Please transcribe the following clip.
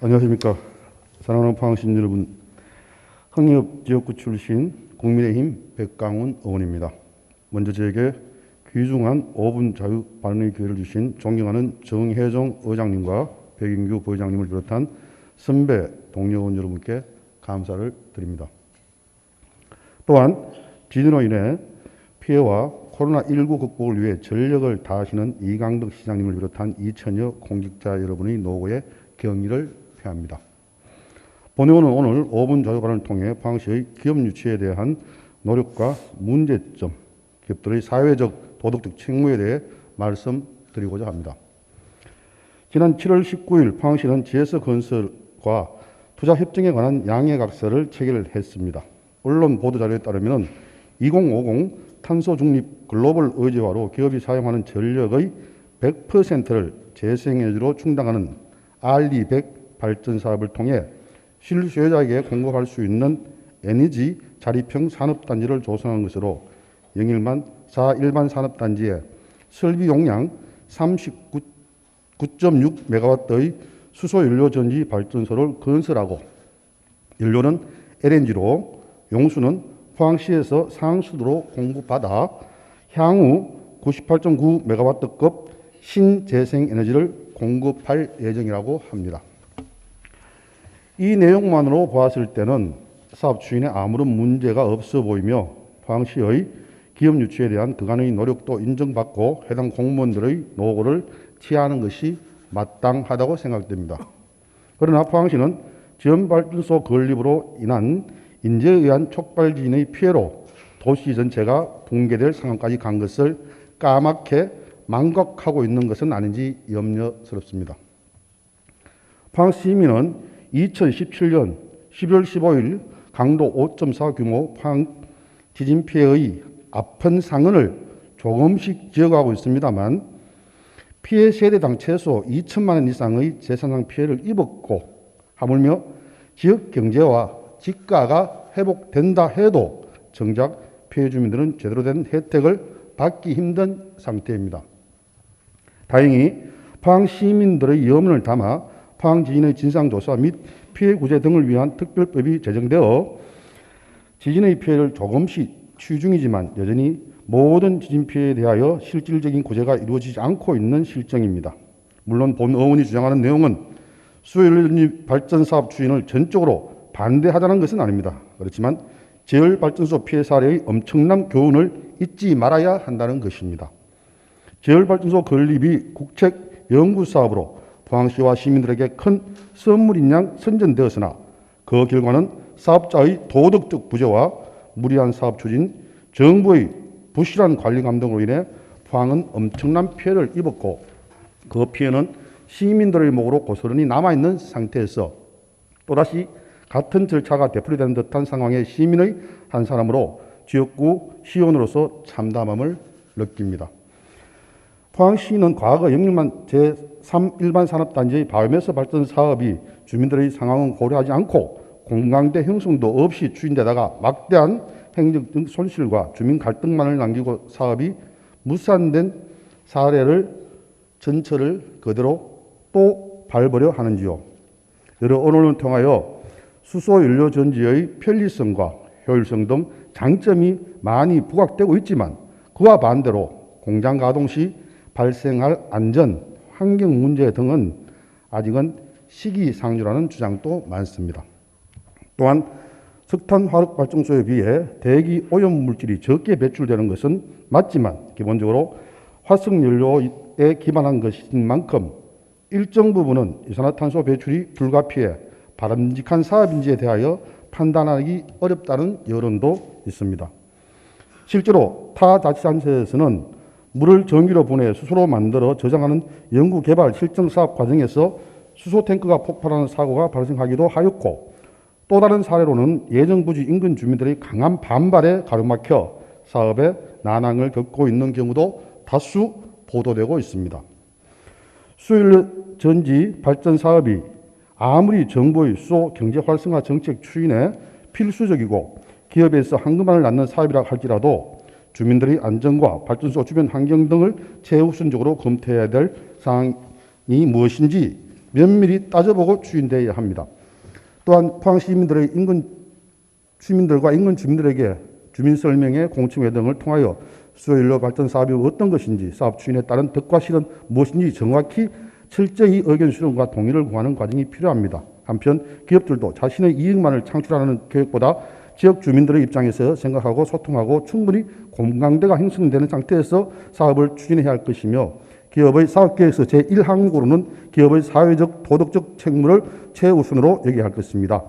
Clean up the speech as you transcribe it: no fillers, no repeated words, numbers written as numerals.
안녕하십니까. 사랑하는 포항시민 여러분, 흥협 지역구 출신 국민의힘 백강훈 의원입니다. 먼저 저에게 귀중한 5분 자유 발언의 기회를 주신 존경하는 정혜정 의장님과 백인규 부회장님을 비롯한 선배 동료 의원 여러분께 감사를 드립니다. 또한 비전으로 인해 피해와 코로나19 극복을 위해 전력을 다하시는 이강덕 시장님을 비롯한 2천여 공직자 여러분의 노고에 경의를 표합니다. 본의원은 오늘 5분 자유 발언을 통해 포항시의 기업 유치에 대한 노력과 문제점, 기업들의 사회적, 도덕적 책무에 대해 말씀드리고자 합니다. 지난 7월 19일 포항시는 GS건설과 투자협정에 관한 양해각서를 체결했습니다. 언론 보도자료에 따르면 2050 탄소 중립 글로벌 의제화로 기업이 사용하는 전력의 100%를 재생에너지로 충당하는 RE100 발전 사업을 통해 실소유자에게 공급할 수 있는 에너지 자립형 산업단지를 조성한 것으로 영일만 4일반 산업단지에 설비 용량 39.6메가와트의 수소연료전지 발전소를 건설하고 연료는 LNG로 용수는 포항시에서 상수도로 공급받아 향후 98.9메가와트급 신재생에너지를 공급할 예정이라고 합니다. 이 내용만으로 보았을 때는 사업 추진에 아무런 문제가 없어 보이며 포항시의 기업 유치에 대한 그간의 노력도 인정받고 해당 공무원들의 노고를 치하하는 것이 마땅하다고 생각됩니다. 그러나 포항시는 지연발전소 건립으로 인한 인재에 의한 촉발 지진의 피해로 도시 전체가 붕괴될 상황까지 간 것을 까맣게 망각하고 있는 것은 아닌지 염려스럽습니다. 포항시 시민은 2017년 12월 15일 강도 5.4 규모 포항 지진 피해의 아픈 상흔을 조금씩 지어가고 있습니다만 피해 세대당 최소 2천만 원 이상의 재산상 피해를 입었고 하물며 지역 경제와 집가가 회복된다 해도 정작 피해 주민들은 제대로 된 혜택을 받기 힘든 상태입니다. 다행히 포항 시민들의 염원을 담아 포항 지진의 진상조사 및 피해 구제 등을 위한 특별법이 제정되어 지진의 피해를 조금씩 치유 중이지만 여전히 모든 지진 피해에 대하여 실질적인 구제가 이루어지지 않고 있는 실정입니다. 물론 본 의원이 주장하는 내용은 수소연료 발전 사업 추진을 전적으로 반대하자는 것은 아닙니다. 그렇지만 재열발전소 피해 사례의 엄청난 교훈을 잊지 말아야 한다는 것입니다. 재열발전소 건립이 국책 연구사업으로 포항시와 시민들에게 큰 선물인 양 선전되었으나 그 결과는 사업자의 도덕적 부재와 무리한 사업 추진, 정부의 부실한 관리 감독으로 인해 포항은 엄청난 피해를 입었고 그 피해는 시민들의 목으로 고스란히 남아있는 상태에서 또다시 같은 절차가 되풀이되는 듯한 상황에 시민의 한 사람으로 지역구 시의원으로서 참담함을 느낍니다. 포항시는 과거 영일만 제3일반 산업단지의 바이오매스 발전 사업이 주민들의 상황은 고려하지 않고 공감대 형성도 없이 추진되다가 막대한 행정적 손실과 주민 갈등만을 남기고 사업이 무산된 사례를 전철을 그대로 또 밟으려 하는지요. 여러 언론을 통하여 수소연료전지의 편리성과 효율성 등 장점이 많이 부각되고 있지만 그와 반대로 공장 가동 시 발생할 안전, 환경 문제 등은 아직은 시기상조라는 주장도 많습니다. 또한 석탄 화력 발전소에 비해 대기 오염 물질이 적게 배출되는 것은 맞지만 기본적으로 화석연료에 기반한 것인 만큼 일정 부분은 이산화탄소 배출이 불가피해 바람직한 사업인지에 대하여 판단하기 어렵다는 여론도 있습니다. 실제로 타 자치단체에서는 물을 전기로 보내 수소로 만들어 저장하는 연구개발 실증 사업 과정에서 수소 탱크가 폭발하는 사고가 발생하기도 하였고 또 다른 사례로는 예정부지 인근 주민들의 강한 반발에 가로막혀 사업에 난항을 겪고 있는 경우도 다수 보도되고 있습니다. 수소연료 전지 발전 사업이 아무리 정부의 수소 경제 활성화 정책 추진에 필수적이고 기업에서 한금만을 낳는 사업이라 할지라도 주민들의 안전과 발전소 주변 환경 등을 최우선적으로 검토해야 될 사항이 무엇인지 면밀히 따져보고 추진되어야 합니다. 또한 포항 시민들과 인근 주민들에게 주민설명회, 공청회 등을 통하여 수소연료 발전 사업이 어떤 것인지, 사업 추진에 따른 덕과 실은 무엇인지 정확히 철저히 의견 수렴과 동의를 구하는 과정이 필요합니다. 한편 기업들도 자신의 이익만을 창출하는 계획보다 지역 주민들의 입장에서 생각하고 소통하고 충분히 공감대가 형성되는 상태에서 사업을 추진해야 할 것이며, 기업의 사업계획서 제1항목으로는 기업의 사회적, 도덕적 책무를 최우선으로 여겨야 할 것입니다.